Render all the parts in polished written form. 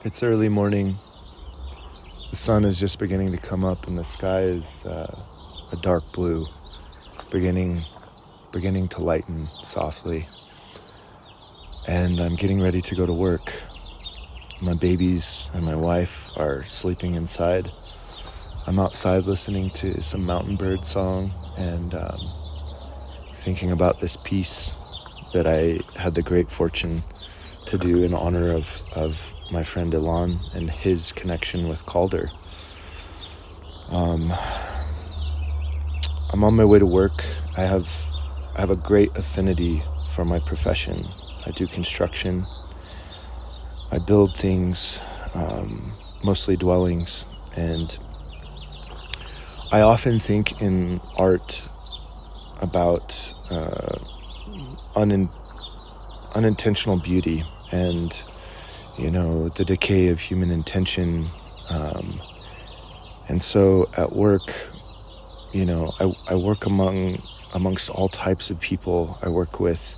It's early morning. The sun is just beginning to come up, and the sky is a dark blue, beginning to lighten softly. And I'm getting ready to go to work. My babies and my wife are sleeping inside. I'm outside listening to some mountain bird song and thinking about this piece that I had the great fortune to do in honor of my friend Ilan and his connection with Calder. I'm on my way to work. I have a great affinity for my profession. I do construction. I build things, mostly dwellings, and I often think in art about unintentional beauty and, the decay of human intention. And so at work, I work amongst all types of people. I work with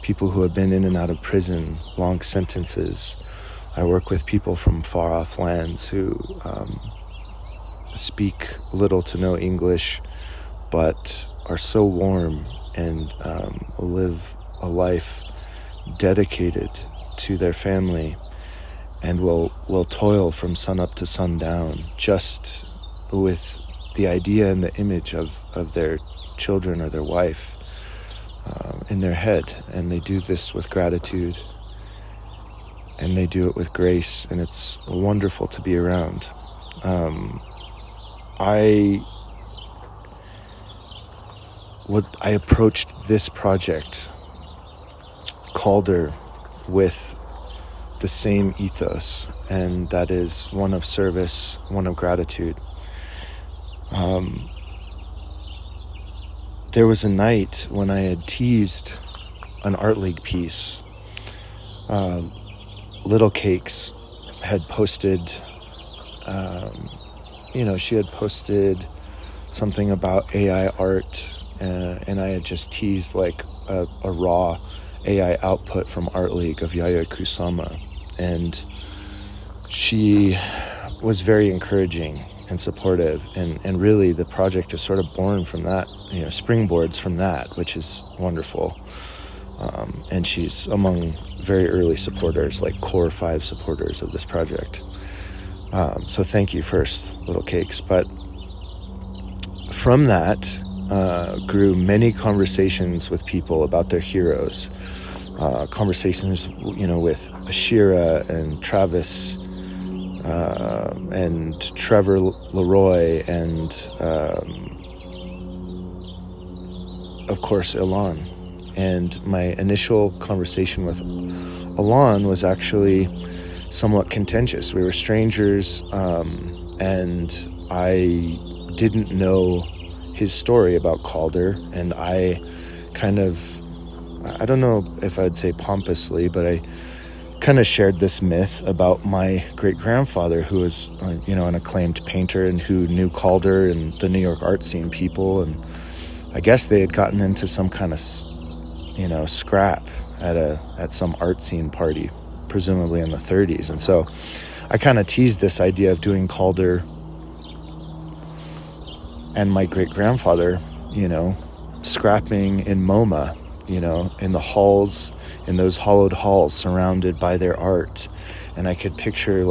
people who have been in and out of prison, long sentences. I work with people from far off lands who speak little to no English, but are so warm and live a life dedicated to their family and will toil from sun up to sundown just with the idea and the image of their children or their wife in their head. And they do this with gratitude and they do it with grace, and it's wonderful to be around. I approached this project, Calder, with the same ethos, and that is one of service, one of gratitude. There was a night when I had teased an Art League piece. Little Cakes had posted, she had posted something about AI art, and I had just teased like a raw AI output from Art League of Yayoi Kusama, and she was very encouraging and supportive, and really the project is sort of born from that, springboards from that, which is wonderful. And she's among very early supporters, like core 5 supporters of this project. So thank you first, Little Cakes. But from that grew many conversations with people about their heroes. Conversations, with Ashira and Travis and Trevor Leroy and, of course, Ilan. And my initial conversation with Ilan was actually somewhat contentious. We were strangers, and I didn't know his story about Calder, and I don't know if I'd say pompously, but I kind of shared this myth about my great-grandfather, who was, an acclaimed painter and who knew Calder and the New York art scene people, and I guess they had gotten into some kind of scrap at some art scene party, presumably in the 30s. And so I kind of teased this idea of doing Calder and my great-grandfather, scrapping in MoMA, in the halls, in those hollowed halls surrounded by their art. And I could picture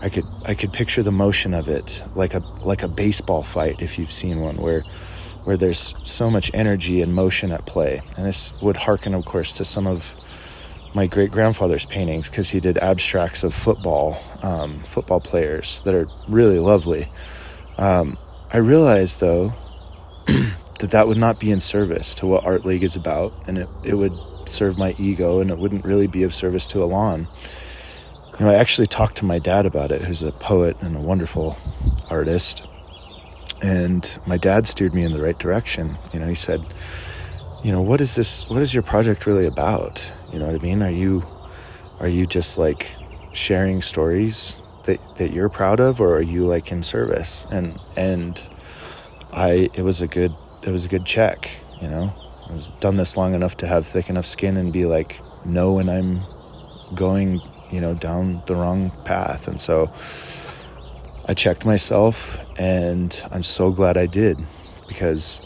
I could picture the motion of it like a baseball fight, if you've seen one, where there's so much energy and motion at play. And this would hearken, of course, to some of my great-grandfather's paintings, because he did abstracts of football players that are really lovely. I realized, though, that would not be in service to what Art League is about, and it would serve my ego, and it wouldn't really be of service to Ilan. I actually talked to my dad about it, who's a poet and a wonderful artist. And my dad steered me in the right direction. He said, what is your project really about? You know what I mean? Are you just like sharing stories that you're proud of, or are you like in service? And it was a good check, I was done this long enough to have thick enough skin and be like, no, when I'm going, down the wrong path. And so I checked myself, and I'm so glad I did, because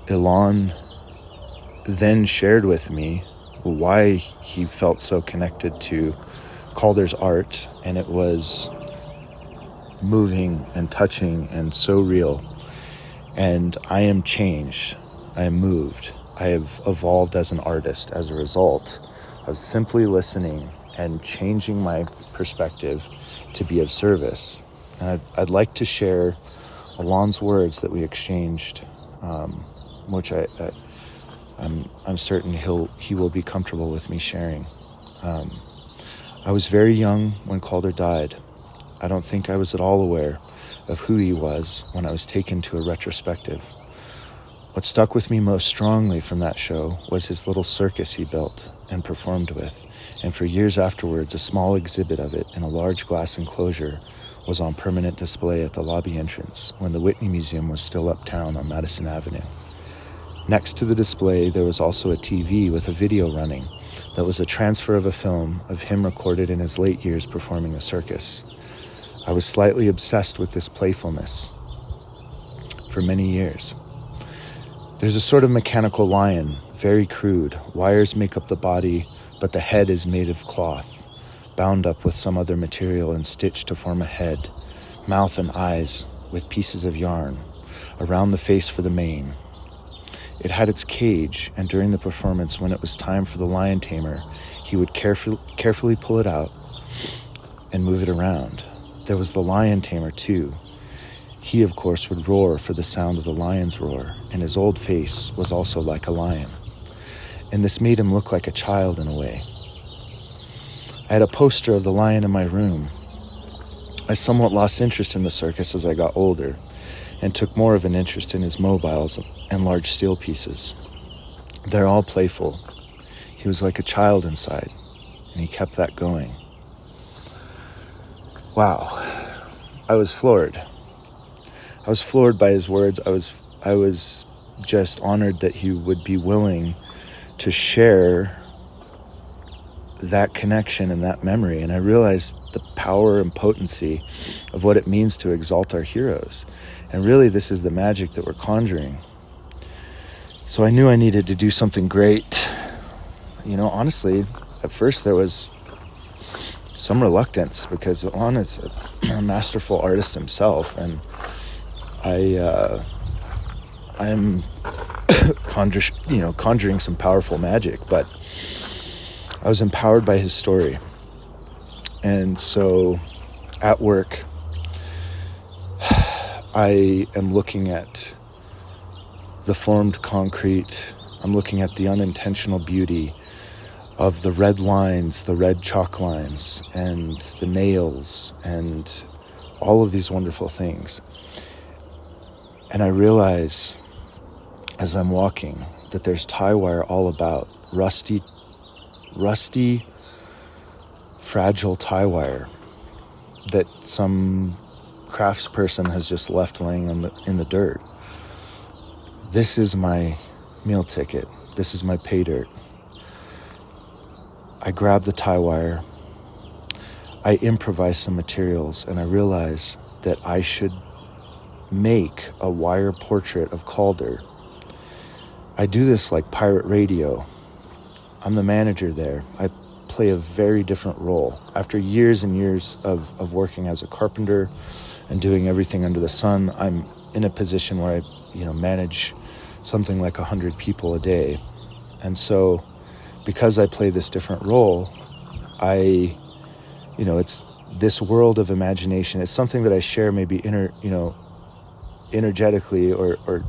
Ilan then shared with me why he felt so connected to Calder's art, and it was moving and touching and so real. And I am changed. I am moved. I have evolved as an artist as a result of simply listening and changing my perspective to be of service. And I'd like to share Ilan's words that we exchanged, which I'm certain he will be comfortable with me sharing. I was very young when Calder died. I don't think I was at all aware of who he was when I was taken to a retrospective. What stuck with me most strongly from that show was his little circus he built and performed with, and for years afterwards, a small exhibit of it in a large glass enclosure was on permanent display at the lobby entrance when the Whitney Museum was still uptown on Madison Avenue. Next to the display, there was also a TV with a video running that was a transfer of a film of him recorded in his late years performing a circus. I was slightly obsessed with this playfulness for many years. There's a sort of mechanical lion, very crude. Wires make up the body, but the head is made of cloth, bound up with some other material and stitched to form a head, mouth and eyes with pieces of yarn, around the face for the mane. It had its cage, and during the performance, when it was time for the lion tamer, he would carefully pull it out and move it around. There was the lion tamer, too. He, of course, would roar for the sound of the lion's roar, and his old face was also like a lion. And this made him look like a child in a way. I had a poster of the lion in my room. I somewhat lost interest in the circus as I got older, and took more of an interest in his mobiles and large steel pieces. They're all playful. He was like a child inside, and he kept that going. Wow. I was floored. I was floored by his words. I was just honored that he would be willing to share that connection and that memory. And I realized the power and potency of what it means to exalt our heroes. And really, this is the magic that we're conjuring. So I knew I needed to do something great. Honestly, at first there was some reluctance, because Ilan is a masterful artist himself, and I'm conjuring some powerful magic, but I was empowered by his story. And so at work, I am looking at the formed concrete. I'm looking at the unintentional beauty of the red lines, the red chalk lines, and the nails, and all of these wonderful things. And I realize as I'm walking that there's tie wire all about, rusty, fragile tie wire that some craftsperson has just left laying in the dirt. This is my meal ticket. This is my pay dirt. I grab the tie wire. I improvise some materials, and I realize that I should make a wire portrait of Calder. I do this like pirate radio. I'm the manager there. I play a very different role. After years and years of working as a carpenter and doing everything under the sun, I'm in a position where I, manage something like 100 people a day. And so because I play this different role, it's this world of imagination. It's something that I share maybe energetically, or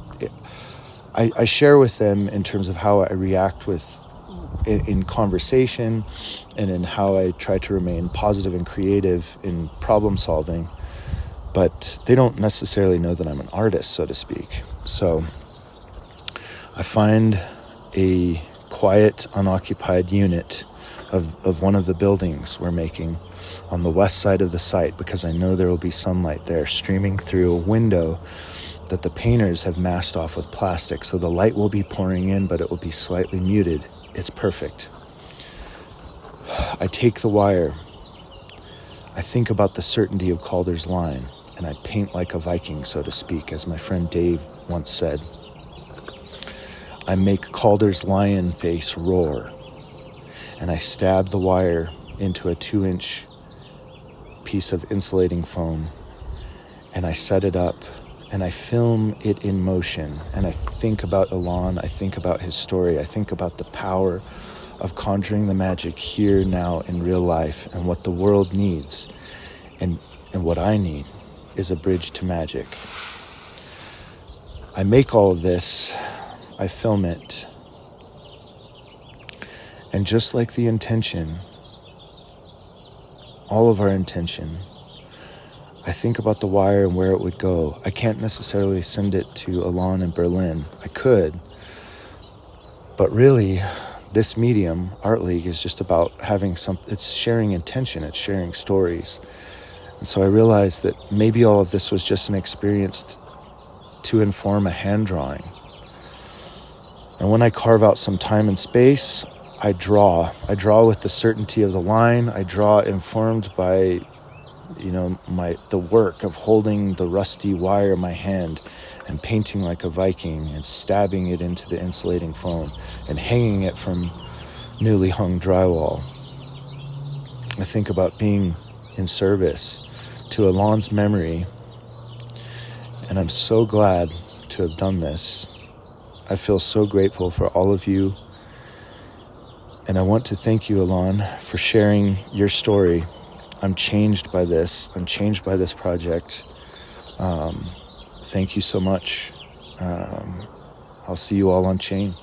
I share with them in terms of how I react in conversation, and in how I try to remain positive and creative in problem solving, but they don't necessarily know that I'm an artist, so to speak. So I find a quiet, unoccupied unit of one of the buildings we're making on the west side of the site, because I know there will be sunlight there streaming through a window that the painters have masked off with plastic, so the light will be pouring in, but it will be slightly muted. It's perfect. I take the wire, I think about the certainty of Calder's line, and I paint like a Viking, so to speak, as my friend Dave once said. I make Calder's lion face roar, and I stab the wire into a 2-inch piece of insulating foam, and I set it up, and I film it in motion, and I think about Elan, I think about his story, I think about the power of conjuring the magic here, now, in real life, and what the world needs, and what I need is a bridge to magic. I make all of this, I film it, and just like the intention, all of our intention, I think about the wire and where it would go. I can't necessarily send it to Elan in Berlin. I could, but really, this medium, Art League, is just about having it's sharing intention, it's sharing stories. And so I realized that maybe all of this was just an experience to inform a hand drawing. And when I carve out some time and space, I draw. I draw with the certainty of the line. I draw informed by, the work of holding the rusty wire in my hand and painting like a Viking and stabbing it into the insulating foam and hanging it from newly hung drywall. I think about being in service to Elan's memory, and I'm so glad to have done this. I feel so grateful for all of you, and I want to thank you, Elan, for sharing your story. I'm changed by this. I'm changed by this project. Thank you so much. I'll see you all on Chain.